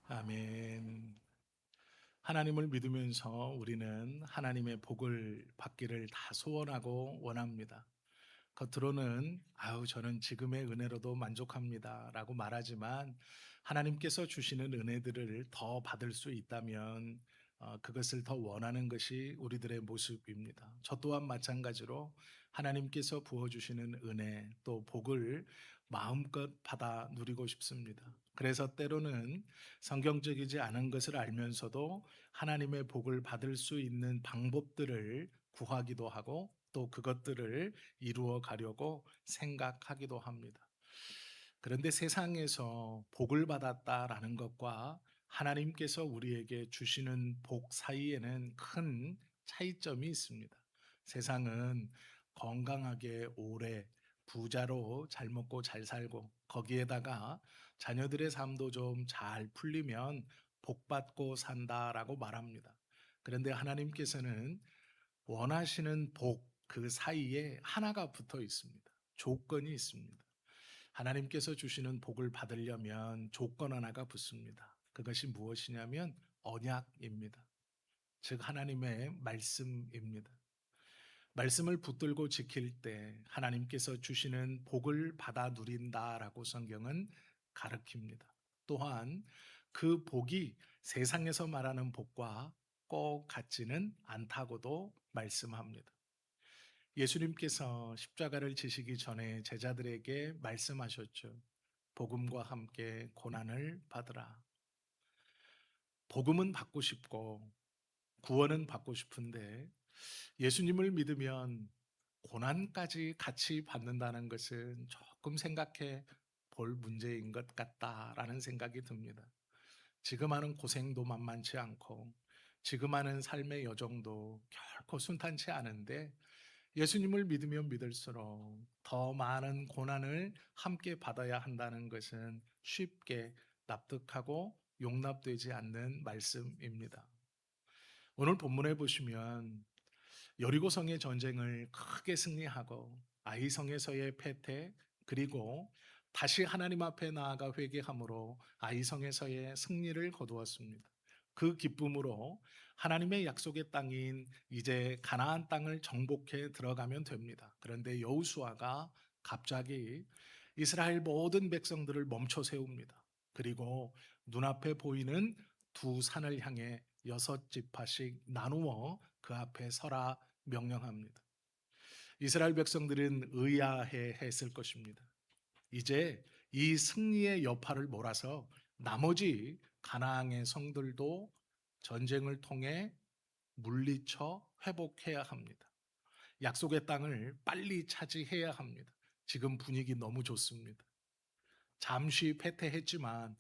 아멘. 하나님을 믿으면서 우리는 하나님의 복을 받기를 다 소원하고 원합니다. 겉으로는 저는 지금의 은혜로도 만족합니다라고 말하지만 하나님께서 주시는 은혜들을 더 받을 수 있다면 그것을 더 원하는 것이 우리들의 모습입니다. 저 또한 마찬가지로 하나님께서 부어 주시는 은혜 또 복을 마음껏 받아 누리고 싶습니다. 그래서 때로는 성경적이지 않은 것을 알면서도 하나님의 복을 받을 수 있는 방법들을 구하기도 하고 또 그것들을 이루어 가려고 생각하기도 합니다. 그런데 세상에서 복을 받았다라는 것과 하나님께서 우리에게 주시는 복 사이에는 큰 차이점이 있습니다. 세상은 건강하게 오래 부자로 잘 먹고 잘 살고 거기에다가 자녀들의 삶도 좀 잘 풀리면 복 받고 산다라고 말합니다. 그런데 하나님께서는 원하시는 복 그 사이에 하나가 붙어 있습니다. 조건이 있습니다. 하나님께서 주시는 복을 받으려면 조건 하나가 붙습니다. 그것이 무엇이냐면 언약입니다. 즉 하나님의 말씀입니다. 말씀을 붙들고 지킬 때 하나님께서 주시는 복을 받아 누린다라고 성경은 가르칩니다. 또한 그 복이 세상에서 말하는 복과 꼭 같지는 않다고도 말씀합니다. 예수님께서 십자가를 지시기 전에 제자들에게 말씀하셨죠. 복음과 함께 고난을 받으라. 복음은 받고 싶고 구원은 받고 싶은데 예수님을 믿으면 고난까지 같이 받는다는 것은 조금 생각해 볼 문제인 것 같다라는 생각이 듭니다. 지금 하는 고생도 만만치 않고 지금 하는 삶의 여정도 결코 순탄치 않은데 예수님을 믿으면 믿을수록 더 많은 고난을 함께 받아야 한다는 것은 쉽게 납득하고 용납되지 않는 말씀입니다. 오늘 본문에 보시면 여리고성의 전쟁을 크게 승리하고 아이성에서의 패퇴 그리고 다시 하나님 앞에 나아가 회개함으로 아이성에서의 승리를 거두었습니다. 그 기쁨으로 하나님의 약속의 땅인 이제 가나안 땅을 정복해 들어가면 됩니다. 그런데 여호수아가 갑자기 이스라엘 모든 백성들을 멈춰 세웁니다. 그리고 눈앞에 보이는 두 산을 향해 6지파씩 나누어 그 앞에 서라 명령합니다. 이스라엘 백성들은 의아해 했을 것입니다. 이제 이 승리의 여파를 몰아서 나머지 가나안의 성들도 전쟁을 통해 물리쳐 회복해야 합니다. 약속의 땅을 빨리 차지해야 합니다. 지금 분위기 너무 좋습니다. 잠시 패퇴했지만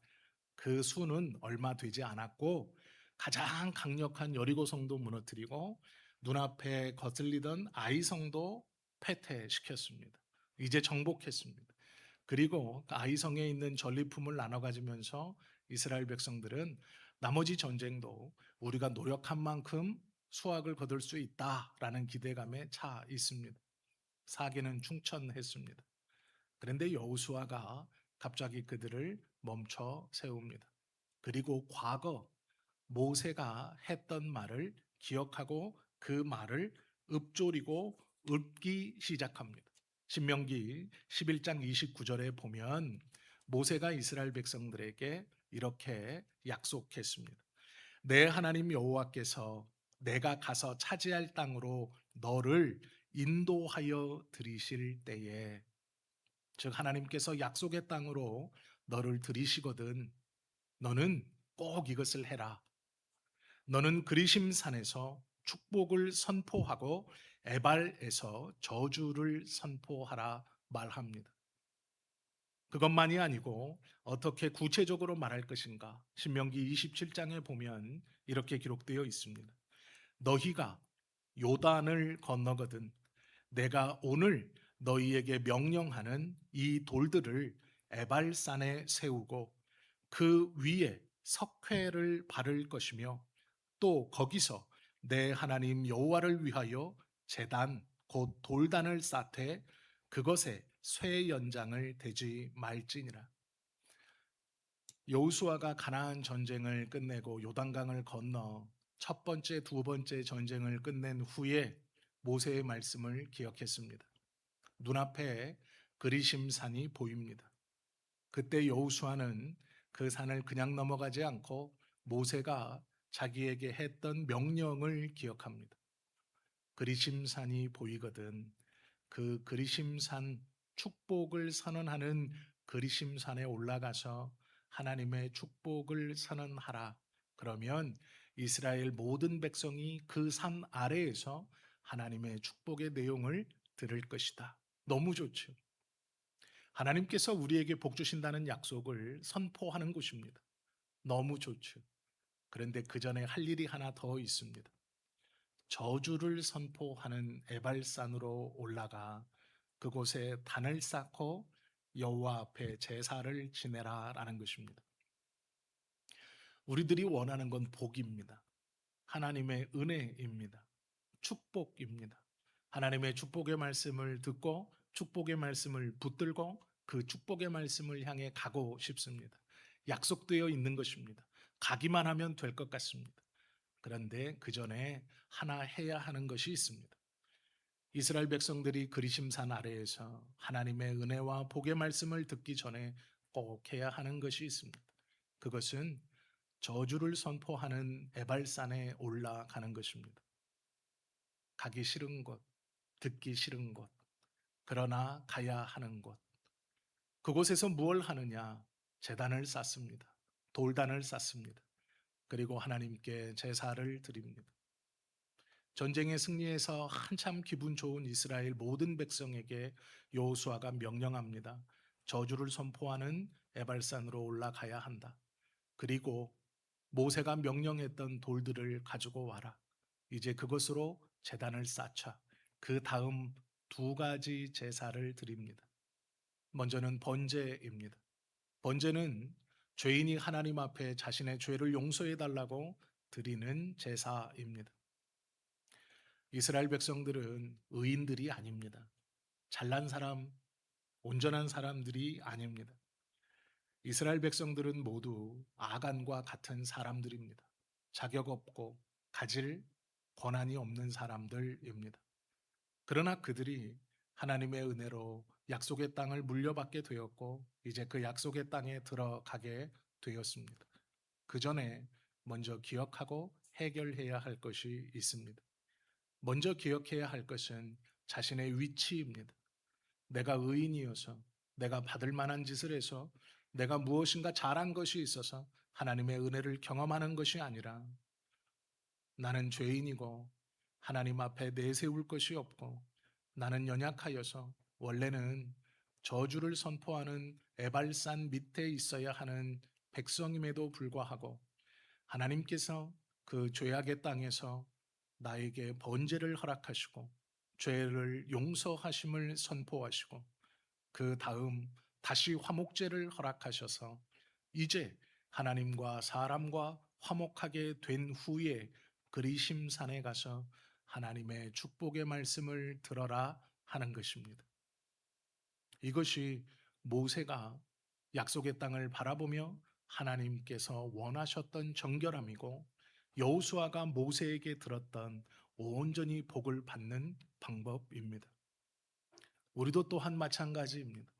그 수는 얼마 되지 않았고 가장 강력한 여리고성도 무너뜨리고 눈앞에 거슬리던 아이성도 패퇴시켰습니다. 이제 정복했습니다. 그리고 그 아이성에 있는 전리품을 나눠 가지면서 이스라엘 백성들은 나머지 전쟁도 우리가 노력한 만큼 수확을 거둘 수 있다라는 기대감에 차 있습니다. 사기는 충천했습니다. 그런데 여호수아가 갑자기 그들을 멈춰 세웁니다. 그리고 과거 모세가 했던 말을 기억하고 그 말을 읊조리고 읊기 시작합니다. 신명기 11장 29절에 보면 모세가 이스라엘 백성들에게 이렇게 약속했습니다. 내 하나님 여호와께서 내가 가서 차지할 땅으로 너를 인도하여 들이실 때에 즉 하나님께서 약속의 땅으로 너를 들이시거든 너는 꼭 이것을 해라. 너는 그리심 산에서 축복을 선포하고 에발에서 저주를 선포하라 말합니다. 그것만이 아니고 어떻게 구체적으로 말할 것인가? 신명기 27장에 보면 이렇게 기록되어 있습니다. 너희가 요단을 건너거든 내가 오늘 너희에게 명령하는 이 돌들을 에발산에 세우고 그 위에 석회를 바를 것이며 또 거기서 내 하나님 여호와를 위하여 제단 곧 돌단을 쌓되 그것에 쇠 연장을 대지 말지니라. 여호수아가 가나안 전쟁을 끝내고 요단강을 건너 첫 번째, 두 번째 전쟁을 끝낸 후에 모세의 말씀을 기억했습니다. 눈앞에 그리심 산이 보입니다. 그때 여호수아는 그 산을 그냥 넘어가지 않고 모세가 자기에게 했던 명령을 기억합니다. 그리심 산이 보이거든 그 그리심산 축복을 선언하는 그리심산에 올라가서 하나님의 축복을 선언하라. 그러면 이스라엘 모든 백성이 그 산 아래에서 하나님의 축복의 내용을 들을 것이다. 너무 좋죠. 하나님께서 우리에게 복 주신다는 약속을 선포하는 곳입니다. 너무 좋죠. 그런데 그 전에 할 일이 하나 더 있습니다. 저주를 선포하는 에발산으로 올라가 그곳에 단을 쌓고 여호와 앞에 제사를 지내라라는 것입니다. 우리들이 원하는 건 복입니다. 하나님의 은혜입니다. 축복입니다. 하나님의 축복의 말씀을 듣고 축복의 말씀을 붙들고 그 축복의 말씀을 향해 가고 싶습니다. 약속되어 있는 것입니다. 가기만 하면 될 것 같습니다. 그런데 그 전에 하나 해야 하는 것이 있습니다. 이스라엘 백성들이 그리심산 아래에서 하나님의 은혜와 복의 말씀을 듣기 전에 꼭 해야 하는 것이 있습니다. 그것은 저주를 선포하는 에발산에 올라가는 것입니다. 가기 싫은 곳, 듣기 싫은 곳, 그러나 가야 하는 곳. 그곳에서 무엇을 하느냐? 제단을 쌓습니다. 돌단을 쌓습니다. 그리고 하나님께 제사를 드립니다. 전쟁에 승리해서 한참 기분 좋은 이스라엘 모든 백성에게 여호수아가 명령합니다. 저주를 선포하는 에발산으로 올라가야 한다. 그리고 모세가 명령했던 돌들을 가지고 와라. 이제 그것으로 제단을 쌓자. 그 다음 두 가지 제사를 드립니다. 먼저는 번제입니다. 번제는 죄인이 하나님 앞에 자신의 죄를 용서해 달라고 드리는 제사입니다. 이스라엘 백성들은 의인들이 아닙니다. 잘난 사람, 온전한 사람들이 아닙니다. 이스라엘 백성들은 모두 아간과 같은 사람들입니다. 자격 없고 가질 권한이 없는 사람들입니다. 그러나 그들이 하나님의 은혜로 약속의 땅을 물려받게 되었고 이제 그 약속의 땅에 들어가게 되었습니다. 그 전에 먼저 기억하고 해결해야 할 것이 있습니다. 먼저 기억해야 할 것은 자신의 위치입니다. 내가 의인이어서 내가 받을 만한 짓을 해서 내가 무엇인가 잘한 것이 있어서 하나님의 은혜를 경험하는 것이 아니라 나는 죄인이고 하나님 앞에 내세울 것이 없고 나는 연약하여서 원래는 저주를 선포하는 에발산 밑에 있어야 하는 백성임에도 불구하고 하나님께서 그 죄악의 땅에서 나에게 번제를 허락하시고 죄를 용서하심을 선포하시고 그 다음 다시 화목제를 허락하셔서 이제 하나님과 사람과 화목하게 된 후에 그리심산에 가서 하나님의 축복의 말씀을 들어라 하는 것입니다. 이것이 모세가 약속의 땅을 바라보며 하나님께서 원하셨던 정결함이고 여호수아가 모세에게 들었던 온전히 복을 받는 방법입니다. 우리도 또한 마찬가지입니다.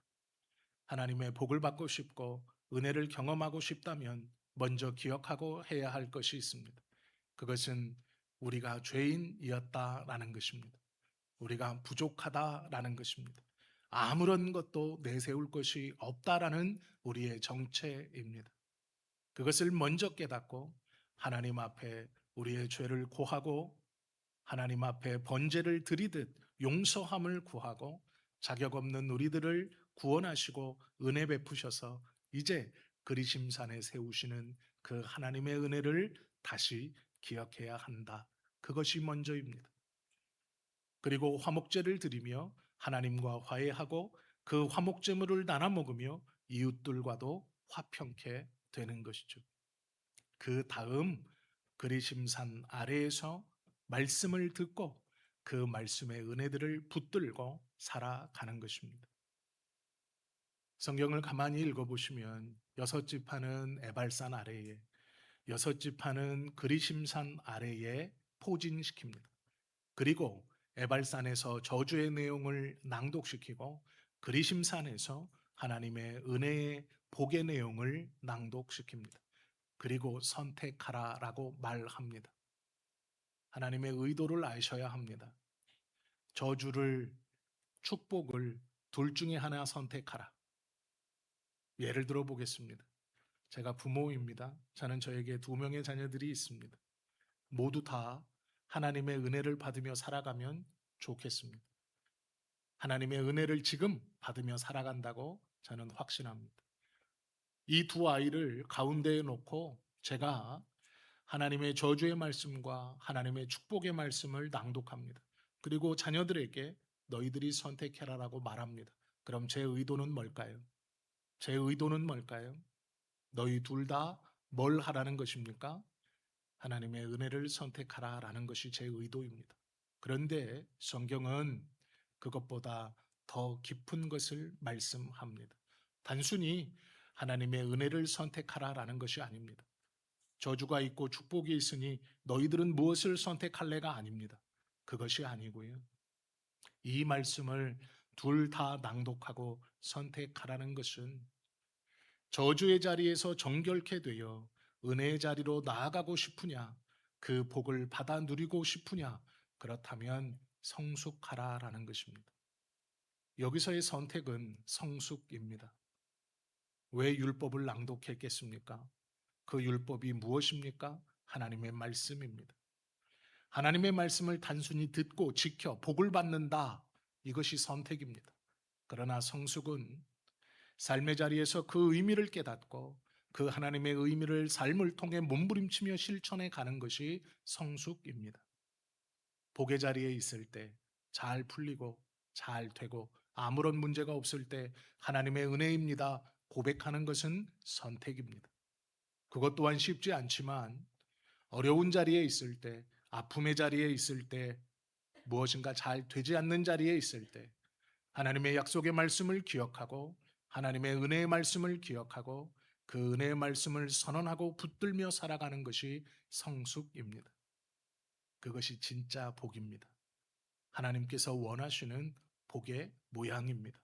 하나님의 복을 받고 싶고 은혜를 경험하고 싶다면 먼저 기억하고 해야 할 것이 있습니다. 그것은 우리가 죄인이었다라는 것입니다. 우리가 부족하다라는 것입니다. 아무런 것도 내세울 것이 없다라는 우리의 정체입니다. 그것을 먼저 깨닫고 하나님 앞에 우리의 죄를 고하고 하나님 앞에 번제를 드리듯 용서함을 구하고 자격 없는 우리들을 구원하시고 은혜 베푸셔서 이제 그리심산에 세우시는 그 하나님의 은혜를 다시 기억해야 한다. 그것이 먼저입니다. 그리고 화목제를 드리며 하나님과 화해하고 그 화목제물을 나눠 먹으며 이웃들과도 화평케 되는 것이죠. 그 다음 그리심산 아래에서 말씀을 듣고 그 말씀의 은혜들을 붙들고 살아가는 것입니다. 성경을 가만히 읽어보시면 여섯 지파는 에발산 아래에, 여섯 지파는 그리심산 아래에 포진시킵니다. 그리고 에발산에서 저주의 내용을 낭독시키고 그리심산에서 하나님의 은혜의 복의 내용을 낭독시킵니다. 그리고 선택하라라고 말합니다. 하나님의 의도를 아셔야 합니다. 저주를, 축복을 둘 중에 하나 선택하라. 예를 들어 보겠습니다. 제가 부모입니다. 저는 저에게 2명의 자녀들이 있습니다. 모두 다 하나님의 은혜를 받으며 살아가면 좋겠습니다. 하나님의 은혜를 지금 받으며 살아간다고 저는 확신합니다. 이 두 아이를 가운데에 놓고 제가 하나님의 저주의 말씀과 하나님의 축복의 말씀을 낭독합니다. 그리고 자녀들에게 너희들이 선택해라라고 말합니다. 그럼 제 의도는 뭘까요? 제 의도는 뭘까요? 너희 둘 다 뭘 하라는 것입니까? 하나님의 은혜를 선택하라라는 것이 제 의도입니다. 그런데 성경은 그것보다 더 깊은 것을 말씀합니다. 단순히 하나님의 은혜를 선택하라라는 것이 아닙니다. 저주가 있고 축복이 있으니 너희들은 무엇을 선택할래가 아닙니다. 그것이 아니고요. 이 말씀을 둘 다 낭독하고 선택하라는 것은 저주의 자리에서 정결케 되어 은혜의 자리로 나아가고 싶으냐, 그 복을 받아 누리고 싶으냐, 그렇다면 성숙하라라는 것입니다. 여기서의 선택은 성숙입니다. 왜 율법을 낭독했겠습니까? 그 율법이 무엇입니까? 하나님의 말씀입니다. 하나님의 말씀을 단순히 듣고 지켜 복을 받는다. 이것이 선택입니다. 그러나 성숙은 삶의 자리에서 그 의미를 깨닫고 그 하나님의 의미를 삶을 통해 몸부림치며 실천해 가는 것이 성숙입니다. 복의 자리에 있을 때 잘 풀리고 잘 되고 아무런 문제가 없을 때 하나님의 은혜입니다. 고백하는 것은 선택입니다. 그것 또한 쉽지 않지만 어려운 자리에 있을 때, 아픔의 자리에 있을 때, 무엇인가 잘 되지 않는 자리에 있을 때 하나님의 약속의 말씀을 기억하고 하나님의 은혜의 말씀을 기억하고 그 은혜의 말씀을 선언하고 붙들며 살아가는 것이 성숙입니다. 그것이 진짜 복입니다. 하나님께서 원하시는 복의 모양입니다.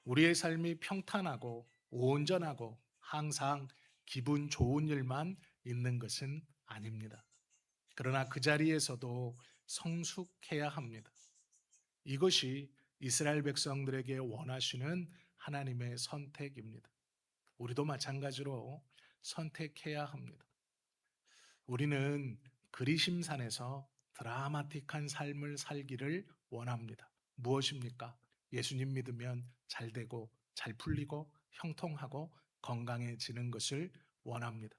우리의 삶이 평탄하고 온전하고 항상 기분 좋은 일만 있는 것은 아닙니다. 그러나 그 자리에서도 성숙해야 합니다. 이것이 이스라엘 백성들에게 원하시는 하나님의 선택입니다. 우리도 마찬가지로 선택해야 합니다. 우리는 그리심산에서 드라마틱한 삶을 살기를 원합니다. 무엇입니까? 예수님 믿으면 잘 되고 잘 풀리고 형통하고 건강해지는 것을 원합니다.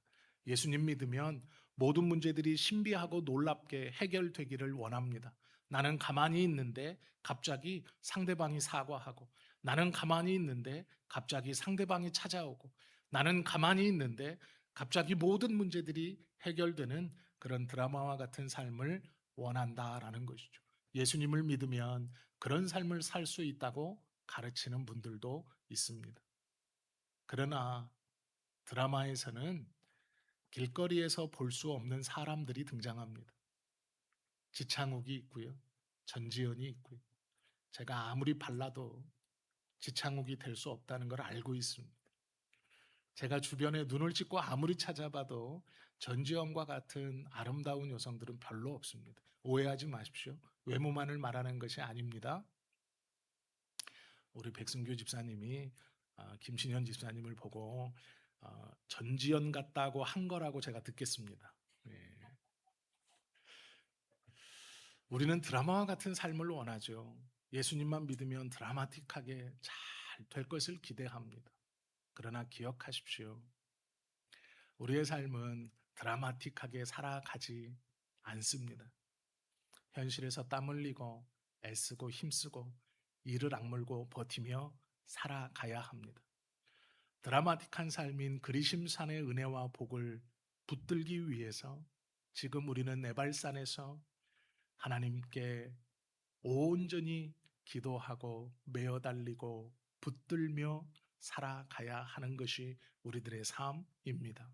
예수님 믿으면 모든 문제들이 신비하고 놀랍게 해결되기를 원합니다. 나는 가만히 있는데 갑자기 상대방이 사과하고, 나는 가만히 있는데 갑자기 상대방이 찾아오고, 나는 가만히 있는데 갑자기 모든 문제들이 해결되는 그런 드라마와 같은 삶을 원한다라는 것이죠. 예수님을 믿으면 그런 삶을 살 수 있다고 가르치는 분들도 있습니다. 그러나 드라마에서는 길거리에서 볼 수 없는 사람들이 등장합니다. 지창욱이 있고요. 전지현이 있고요. 제가 아무리 발라도 지창욱이 될 수 없다는 걸 알고 있습니다. 제가 주변에 눈을 찍고 아무리 찾아봐도 전지현과 같은 아름다운 여성들은 별로 없습니다. 오해하지 마십시오. 외모만을 말하는 것이 아닙니다. 우리 백승규 집사님이 김신현 집사님을 보고 전지현 같다고 한 거라고 제가 듣겠습니다. 예. 우리는 드라마와 같은 삶을 원하죠. 예수님만 믿으면 드라마틱하게 잘 될 것을 기대합니다. 그러나 기억하십시오. 우리의 삶은 드라마틱하게 살아가지 않습니다. 현실에서 땀 흘리고 애쓰고 힘쓰고 이를 악물고 버티며 살아가야 합니다. 드라마틱한 삶인 그리심산의 은혜와 복을 붙들기 위해서 지금 우리는 네발산에서 하나님께 온전히 기도하고 매어 달리고 붙들며 살아가야 하는 것이 우리들의 삶입니다.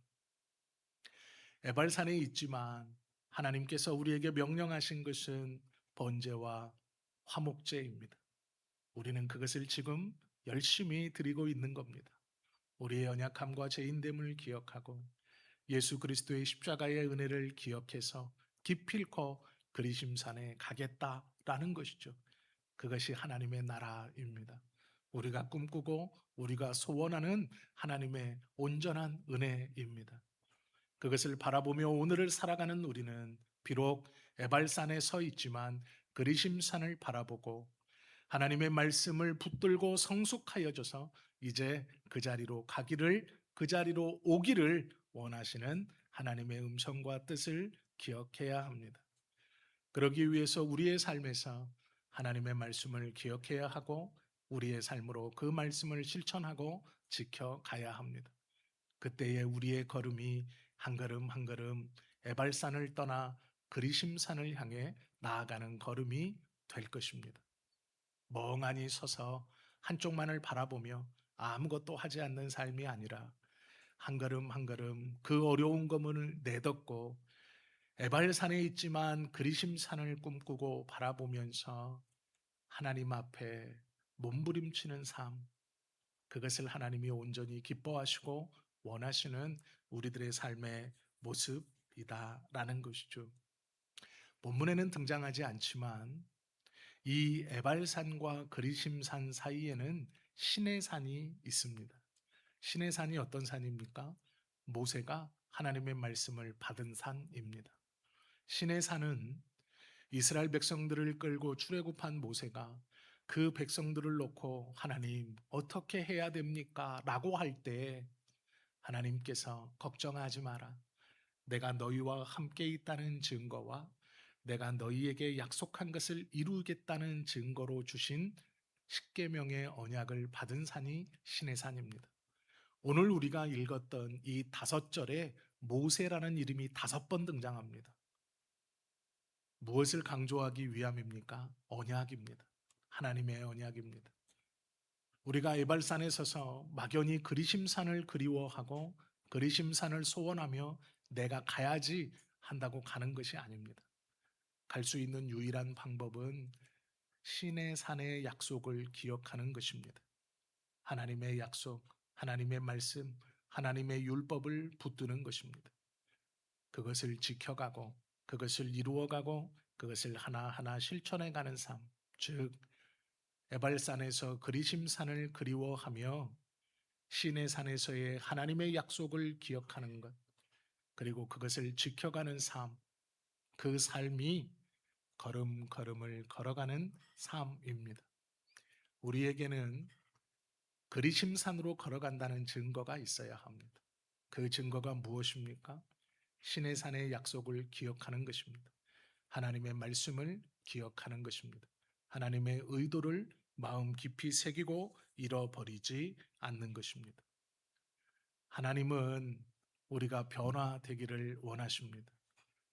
에발산에 있지만 하나님께서 우리에게 명령하신 것은 번제와 화목제입니다. 우리는 그것을 지금 열심히 드리고 있는 겁니다. 우리의 연약함과 죄인됨을 기억하고 예수 그리스도의 십자가의 은혜를 기억해서 기필코 그리심산에 가겠다라는 것이죠. 그것이 하나님의 나라입니다. 우리가 꿈꾸고 우리가 소원하는 하나님의 온전한 은혜입니다. 그것을 바라보며 오늘을 살아가는 우리는 비록 에발산에 서 있지만 그리심산을 바라보고 하나님의 말씀을 붙들고 성숙하여져서 이제 그 자리로 가기를, 그 자리로 오기를 원하시는 하나님의 음성과 뜻을 기억해야 합니다. 그러기 위해서 우리의 삶에서 하나님의 말씀을 기억해야 하고 우리의 삶으로 그 말씀을 실천하고 지켜가야 합니다. 그때에 우리의 걸음이 한 걸음 한 걸음 에발산을 떠나 그리심산을 향해 나아가는 걸음이 될 것입니다. 멍하니 서서 한쪽만을 바라보며 아무것도 하지 않는 삶이 아니라 한 걸음 한 걸음 그 어려운 검을 내딛고 에발산에 있지만 그리심산을 꿈꾸고 바라보면서 하나님 앞에 몸부림치는 삶, 그것을 하나님이 온전히 기뻐하시고 원하시는 우리들의 삶의 모습이다라는 것이죠. 본문에는 등장하지 않지만 이 에발산과 그리심산 사이에는 신의 산이 있습니다. 신의 산이 어떤 산입니까? 모세가 하나님의 말씀을 받은 산입니다. 신의 산은 이스라엘 백성들을 끌고 출애굽한 모세가 그 백성들을 놓고 하나님 어떻게 해야 됩니까? 라고 할 때 하나님께서 걱정하지 마라. 내가 너희와 함께 있다는 증거와 내가 너희에게 약속한 것을 이루겠다는 증거로 주신 십계명의 언약을 받은 산이 신의 산입니다. 오늘 우리가 읽었던 이 5절에 모세라는 이름이 5번 등장합니다. 무엇을 강조하기 위함입니까? 언약입니다. 하나님의 언약입니다. 우리가 에발산에 서서 막연히 그리심산을 그리워하고 그리심산을 소원하며 내가 가야지 한다고 가는 것이 아닙니다. 갈 수 있는 유일한 방법은 신의 산의 약속을 기억하는 것입니다. 하나님의 약속, 하나님의 말씀, 하나님의 율법을 붙드는 것입니다. 그것을 지켜가고 그것을 이루어가고 그것을 하나하나 실천해가는 삶, 즉 에발산에서 그리심산을 그리워하며 신의 산에서의 하나님의 약속을 기억하는 것, 그리고 그것을 지켜가는 삶, 그 삶이 걸음걸음을 걸어가는 삶입니다. 우리에게는 그리심산으로 걸어간다는 증거가 있어야 합니다. 그 증거가 무엇입니까? 신의 산의 약속을 기억하는 것입니다. 하나님의 말씀을 기억하는 것입니다. 하나님의 의도를 마음 깊이 새기고 잃어버리지 않는 것입니다. 하나님은 우리가 변화되기를 원하십니다.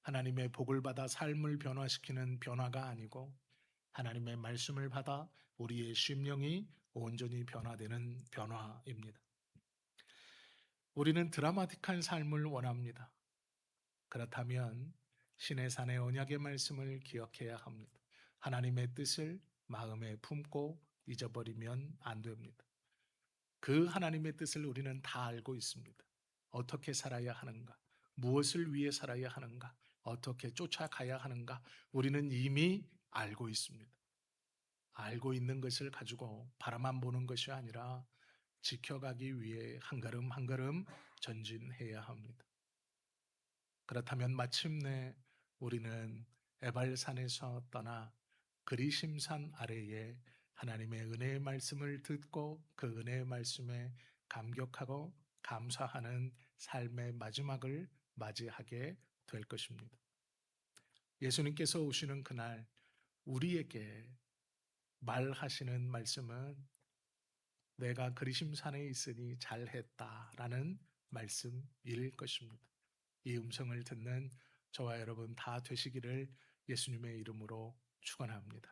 하나님의 복을 받아 삶을 변화시키는 변화가 아니고 하나님의 말씀을 받아 우리의 심령이 온전히 변화되는 변화입니다. 우리는 드라마틱한 삶을 원합니다. 그렇다면 신의 산의 언약의 말씀을 기억해야 합니다. 하나님의 뜻을 마음에 품고 잊어버리면 안 됩니다. 그 하나님의 뜻을 우리는 다 알고 있습니다. 어떻게 살아야 하는가? 무엇을 위해 살아야 하는가? 어떻게 쫓아가야 하는가? 우리는 이미 알고 있습니다. 알고 있는 것을 가지고 바라만 보는 것이 아니라 지켜가기 위해 한 걸음 한 걸음 전진해야 합니다. 그렇다면 마침내 우리는 에발산에서 떠나 그리심산 아래에 하나님의 은혜의 말씀을 듣고 그 은혜의 말씀에 감격하고 감사하는 삶의 마지막을 맞이하게 될 것입니다. 예수님께서 오시는 그날 우리에게 말하시는 말씀은 내가 그리심산에 있으니 잘했다라는 말씀일 것입니다. 이 음성을 듣는 저와 여러분 다 되시기를 예수님의 이름으로 축원합니다.